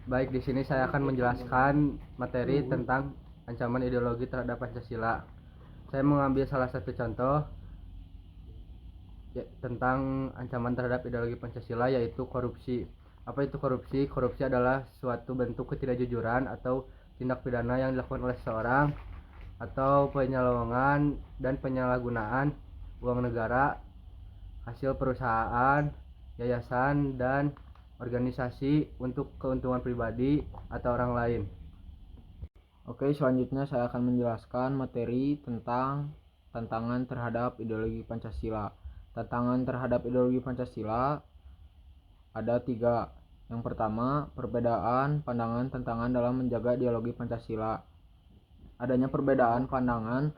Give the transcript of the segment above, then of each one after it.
Baik, di sini saya akan menjelaskan materi tentang ancaman ideologi terhadap Pancasila. Saya mengambil salah satu contoh tentang ancaman terhadap ideologi Pancasila, yaitu korupsi. Apa itu korupsi? Korupsi adalah suatu bentuk ketidakjujuran atau tindak pidana yang dilakukan oleh seseorang atau penyelewengan dan penyalahgunaan uang negara, hasil perusahaan, yayasan, dan organisasi untuk keuntungan pribadi atau orang lain. Oke, selanjutnya saya akan menjelaskan materi tentang tantangan terhadap ideologi Pancasila. Tantangan terhadap ideologi Pancasila ada 3. Yang pertama, perbedaan pandangan tantangan dalam menjaga ideologi Pancasila. Adanya perbedaan pandangan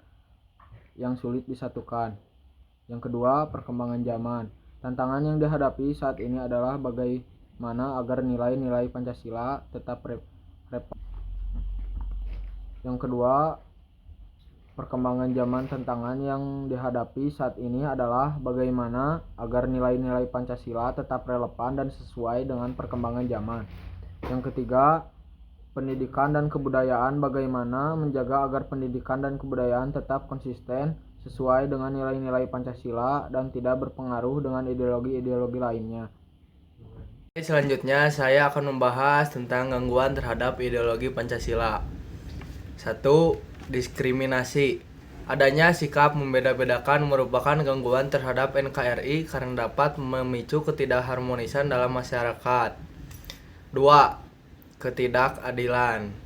yang sulit disatukan. Yang kedua, perkembangan zaman. Tantangan yang dihadapi saat ini adalah bagaimana agar nilai-nilai Pancasila tetap Yang kedua, perkembangan zaman. Tantangan yang dihadapi saat ini adalah bagaimana agar nilai-nilai Pancasila tetap relevan dan sesuai dengan perkembangan zaman. Yang ketiga, pendidikan dan kebudayaan. Bagaimana menjaga agar pendidikan dan kebudayaan tetap konsisten sesuai dengan nilai-nilai Pancasila dan tidak berpengaruh dengan ideologi-ideologi lainnya. Selanjutnya saya akan membahas tentang gangguan terhadap ideologi Pancasila. 1. Diskriminasi. Adanya sikap membeda-bedakan merupakan gangguan terhadap NKRI karena dapat memicu ketidakharmonisan dalam masyarakat. 2. Ketidakadilan.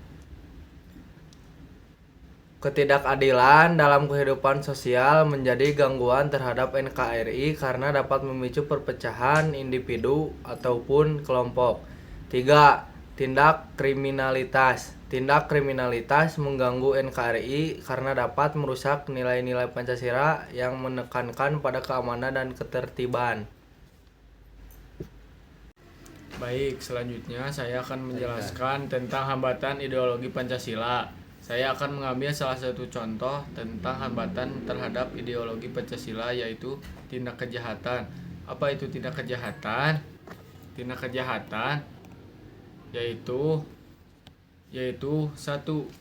Ketidakadilan dalam kehidupan sosial menjadi gangguan terhadap NKRI karena dapat memicu perpecahan individu ataupun kelompok. 3. Tindak kriminalitas. Tindak kriminalitas mengganggu NKRI karena dapat merusak nilai-nilai Pancasila yang menekankan pada keamanan dan ketertiban. Baik, selanjutnya saya akan menjelaskan tentang hambatan ideologi Pancasila. Saya akan mengambil salah satu contoh tentang hambatan terhadap ideologi Pancasila, yaitu tindak kejahatan. Apa itu tindak kejahatan? Tindak kejahatan yaitu 1.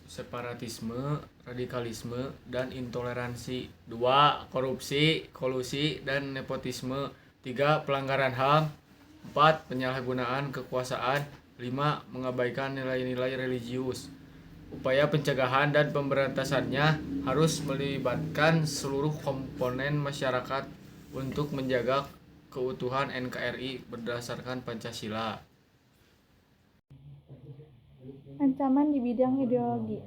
Separatisme, radikalisme, dan intoleransi. 2. Korupsi, kolusi, dan nepotisme. 3. Pelanggaran HAM. 4. Penyalahgunaan kekuasaan. 5. Mengabaikan nilai-nilai religius. Upaya pencegahan dan pemberantasannya harus melibatkan seluruh komponen masyarakat untuk menjaga keutuhan NKRI berdasarkan Pancasila. Ancaman di bidang ideologi.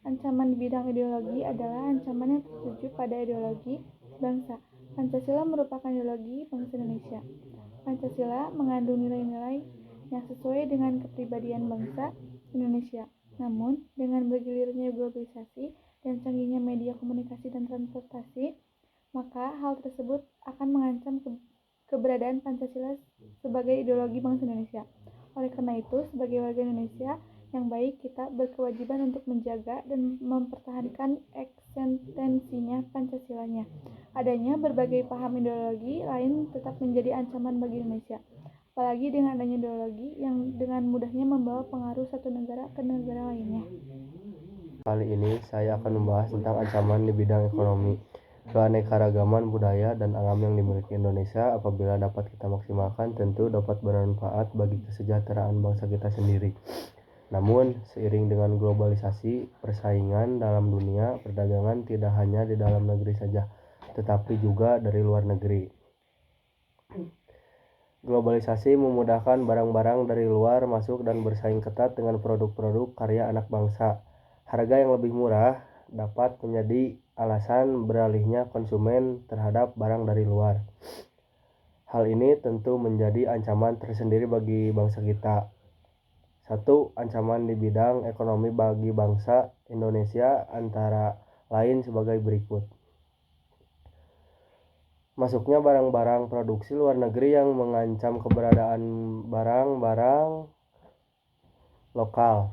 Ancaman di bidang ideologi adalah ancaman yang tertuju pada ideologi bangsa. Pancasila merupakan ideologi bangsa Indonesia. Pancasila mengandung nilai-nilai yang sesuai dengan kepribadian bangsa Indonesia. Namun, dengan bergulirnya globalisasi dan canggihnya media komunikasi dan transportasi, maka hal tersebut akan mengancam keberadaan Pancasila sebagai ideologi bangsa Indonesia. Oleh karena itu, sebagai warga Indonesia yang baik, kita berkewajiban untuk menjaga dan mempertahankan eksistensinya Pancasilanya. Adanya berbagai paham ideologi lain tetap menjadi ancaman bagi Indonesia, apalagi dengan adanya ideologi yang dengan mudahnya membawa pengaruh satu negara ke negara lainnya. Kali ini saya akan membahas tentang ancaman di bidang ekonomi. Keanekaragaman budaya dan alam yang dimiliki Indonesia apabila dapat kita maksimalkan tentu dapat bermanfaat bagi kesejahteraan bangsa kita sendiri. Namun, seiring dengan globalisasi, persaingan dalam dunia perdagangan tidak hanya di dalam negeri saja, tetapi juga dari luar negeri. Globalisasi memudahkan barang-barang dari luar masuk dan bersaing ketat dengan produk-produk karya anak bangsa. Harga yang lebih murah dapat menjadi alasan beralihnya konsumen terhadap barang dari luar. Hal ini tentu menjadi ancaman tersendiri bagi bangsa kita. 1. Ancaman di bidang ekonomi bagi bangsa Indonesia antara lain sebagai berikut. Masuknya barang-barang produksi luar negeri yang mengancam keberadaan barang-barang lokal.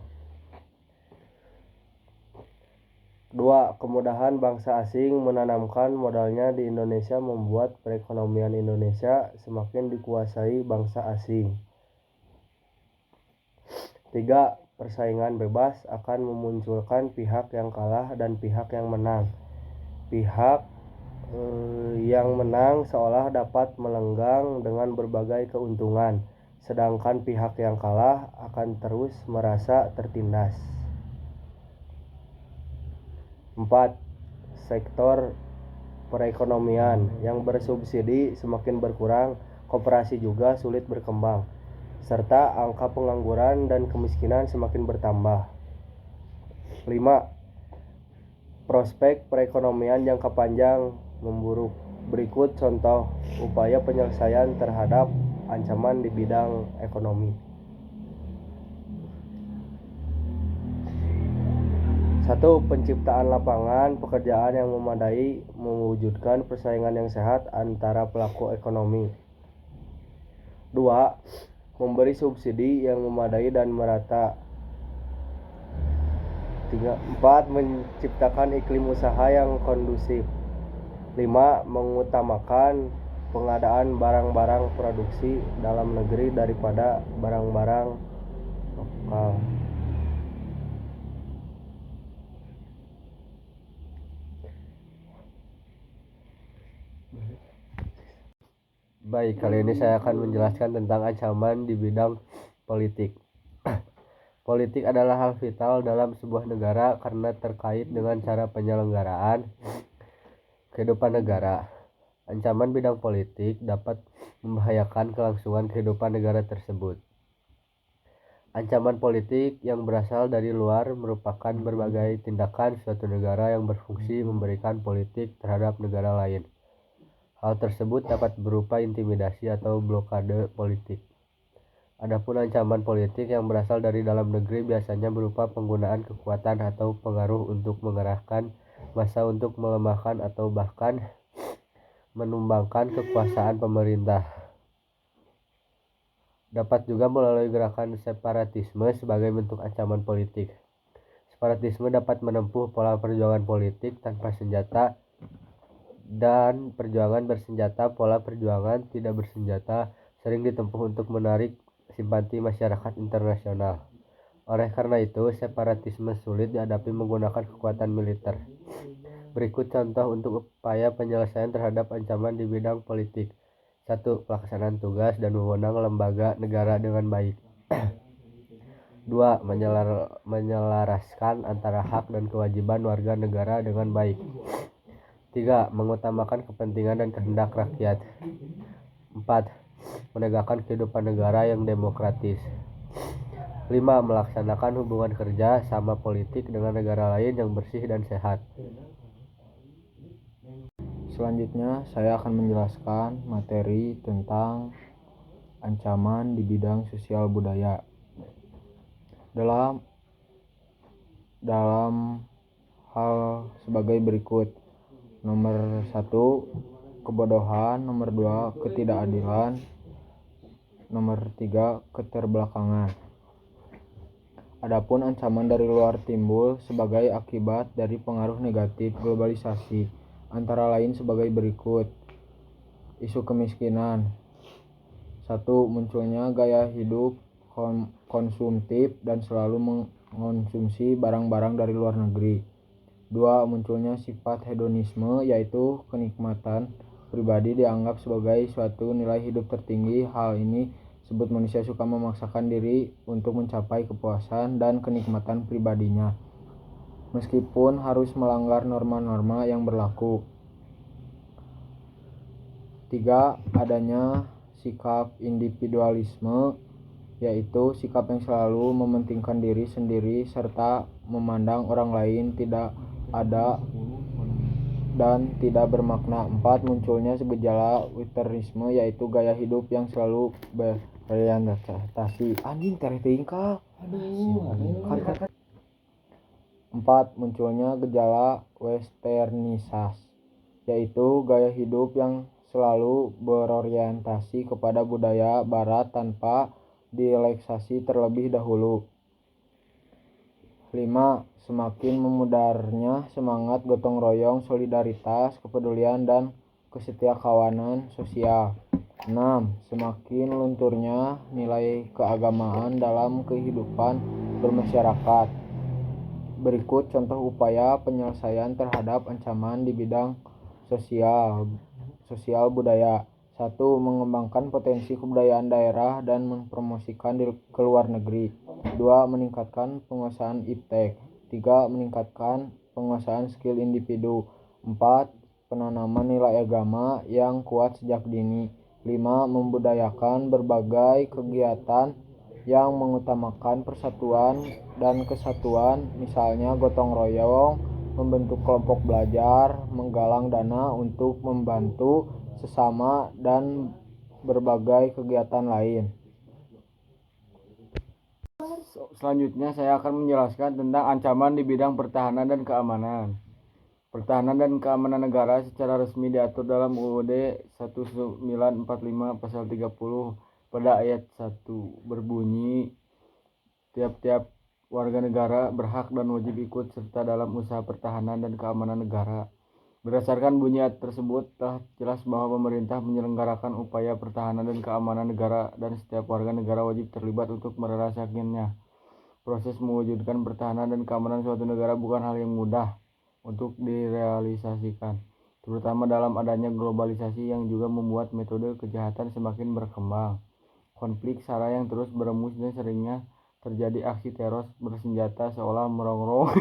2. Kemudahan bangsa asing menanamkan modalnya di Indonesia membuat perekonomian Indonesia semakin dikuasai bangsa asing. 3. Persaingan bebas akan memunculkan pihak yang kalah dan pihak yang menang. Pihak yang menang seolah dapat melenggang dengan berbagai keuntungan, sedangkan pihak yang kalah akan terus merasa tertindas. 4. Sektor perekonomian yang bersubsidi semakin berkurang, koperasi juga sulit berkembang, serta angka pengangguran dan kemiskinan semakin bertambah. 5. Prospek perekonomian jangka panjang memburuk. Berikut contoh upaya penyelesaian terhadap ancaman di bidang ekonomi. 1. Penciptaan lapangan pekerjaan yang memadai mewujudkan persaingan yang sehat antara pelaku ekonomi. 2. Memberi subsidi yang memadai dan merata. 4. Menciptakan iklim usaha yang kondusif. 5. Mengutamakan pengadaan barang-barang produksi dalam negeri daripada barang-barang lokal. Baik, kali ini saya akan menjelaskan tentang ancaman di bidang politik. Politik adalah hal vital dalam sebuah negara karena terkait dengan cara penyelenggaraan kehidupan negara. Ancaman bidang politik dapat membahayakan kelangsungan kehidupan negara tersebut. Ancaman politik yang berasal dari luar merupakan berbagai tindakan suatu negara yang berfungsi memberikan politik terhadap negara lain. Hal tersebut dapat berupa intimidasi atau blokade politik. Adapun ancaman politik yang berasal dari dalam negeri biasanya berupa penggunaan kekuatan atau pengaruh untuk mengerahkan massa untuk melemahkan atau bahkan menumbangkan kekuasaan pemerintah. Dapat juga melalui gerakan separatisme sebagai bentuk ancaman politik. Separatisme dapat menempuh pola perjuangan politik tanpa senjata dan perjuangan bersenjata. Pola perjuangan tidak bersenjata sering ditempuh untuk menarik simpati masyarakat internasional. Oleh karena itu, separatisme sulit dihadapi menggunakan kekuatan militer. Berikut contoh untuk upaya penyelesaian terhadap ancaman di bidang politik. 1. Pelaksanaan tugas dan wewenang lembaga negara dengan baik. 2. Menyelaraskan antara hak dan kewajiban warga negara dengan baik. 3. Mengutamakan kepentingan dan kehendak rakyat. 4. Menegakkan kehidupan negara yang demokratis. 5. Melaksanakan hubungan kerja sama politik dengan negara lain yang bersih dan sehat. Selanjutnya, saya akan menjelaskan materi tentang ancaman di bidang sosial budaya. Dalam hal sebagai berikut. Nomor 1, kebodohan. Nomor 2, ketidakadilan. Nomor 3, keterbelakangan. Adapun ancaman dari luar timbul sebagai akibat dari pengaruh negatif globalisasi, antara lain sebagai berikut. Isu kemiskinan. 1. Munculnya gaya hidup konsumtif dan selalu mengonsumsi barang-barang dari luar negeri. 2. Munculnya sifat hedonisme, yaitu kenikmatan pribadi dianggap sebagai suatu nilai hidup tertinggi. Hal ini disebut manusia suka memaksakan diri untuk mencapai kepuasan dan kenikmatan pribadinya, meskipun harus melanggar norma-norma yang berlaku. 3. Adanya sikap individualisme, yaitu sikap yang selalu mementingkan diri sendiri serta memandang orang lain tidak ada dan tidak bermakna. 4. Munculnya gejala witterisme, yaitu gaya hidup yang selalu berorientasi. 4. Munculnya gejala westernisasi, yaitu gaya hidup yang selalu berorientasi kepada budaya barat tanpa direlaksasi terlebih dahulu. 5. Semakin memudarnya semangat gotong royong, solidaritas, kepedulian, dan kesetiakawanan sosial. 6. Semakin lunturnya nilai keagamaan dalam kehidupan bermasyarakat. Berikut contoh upaya penyelesaian terhadap ancaman di bidang sosial budaya. 1. Mengembangkan potensi kebudayaan daerah dan mempromosikan ke luar negeri. 2. Meningkatkan penguasaan iptek. 3. Meningkatkan penguasaan skill individu. 4. Penanaman nilai agama yang kuat sejak dini. 5. Membudayakan berbagai kegiatan yang mengutamakan persatuan dan kesatuan, misalnya gotong royong, membentuk kelompok belajar, menggalang dana untuk membantu sesama, dan berbagai kegiatan lain. Selanjutnya saya akan menjelaskan tentang ancaman di bidang pertahanan dan keamanan. Pertahanan dan keamanan negara secara resmi diatur dalam UUD 1945 pasal 30 pada ayat 1 berbunyi, tiap-tiap warga negara berhak dan wajib ikut serta dalam usaha pertahanan dan keamanan negara. Berdasarkan bunyi ayat tersebut, telah jelas bahwa pemerintah menyelenggarakan upaya pertahanan dan keamanan negara dan setiap warga negara wajib terlibat untuk merasakannya. Proses mewujudkan pertahanan dan keamanan suatu negara bukan hal yang mudah untuk direalisasikan, terutama dalam adanya globalisasi yang juga membuat metode kejahatan semakin berkembang. Konflik SARA yang terus beremus dan seringnya terjadi aksi teror bersenjata seolah merongrong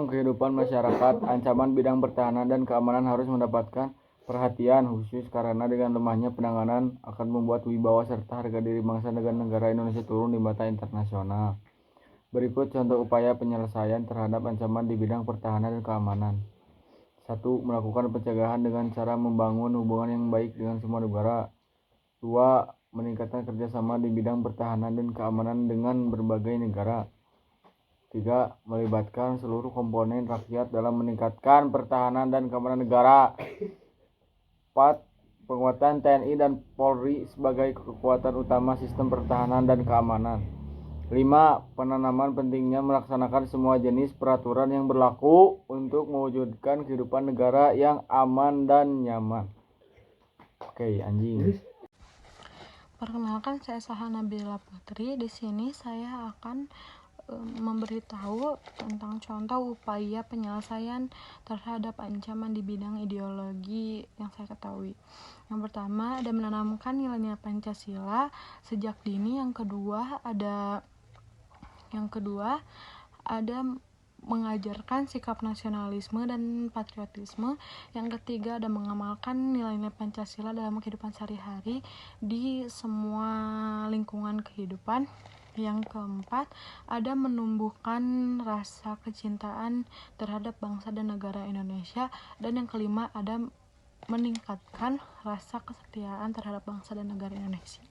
kehidupan masyarakat. Ancaman bidang pertahanan dan keamanan harus mendapatkan perhatian khusus karena dengan lemahnya penanganan akan membuat wibawa serta harga diri bangsa dan negara Indonesia turun di mata internasional. Berikut contoh upaya penyelesaian terhadap ancaman di bidang pertahanan dan keamanan. 1. Melakukan pencegahan dengan cara membangun hubungan yang baik dengan semua negara. 2. Meningkatkan kerjasama di bidang pertahanan dan keamanan dengan berbagai negara. 3. Melibatkan seluruh komponen rakyat dalam meningkatkan pertahanan dan keamanan negara. 4. Penguatan TNI dan Polri sebagai kekuatan utama sistem pertahanan dan keamanan. 5. Penanaman pentingnya melaksanakan semua jenis peraturan yang berlaku untuk mewujudkan kehidupan negara yang aman dan nyaman. Oke, anjing. Perkenalkan, saya Saha Nabila Putri. Di sini saya akan memberitahu tentang contoh upaya penyelesaian terhadap ancaman di bidang ideologi yang saya ketahui. Yang pertama ada menanamkan nilai-nilai Pancasila sejak dini. Yang kedua ada mengajarkan sikap nasionalisme dan patriotisme. Yang ketiga ada mengamalkan nilai-nilai Pancasila dalam kehidupan sehari-hari di semua lingkungan kehidupan. Yang keempat ada menumbuhkan rasa kecintaan terhadap bangsa dan negara Indonesia. Dan yang kelima ada meningkatkan rasa kesetiaan terhadap bangsa dan negara Indonesia.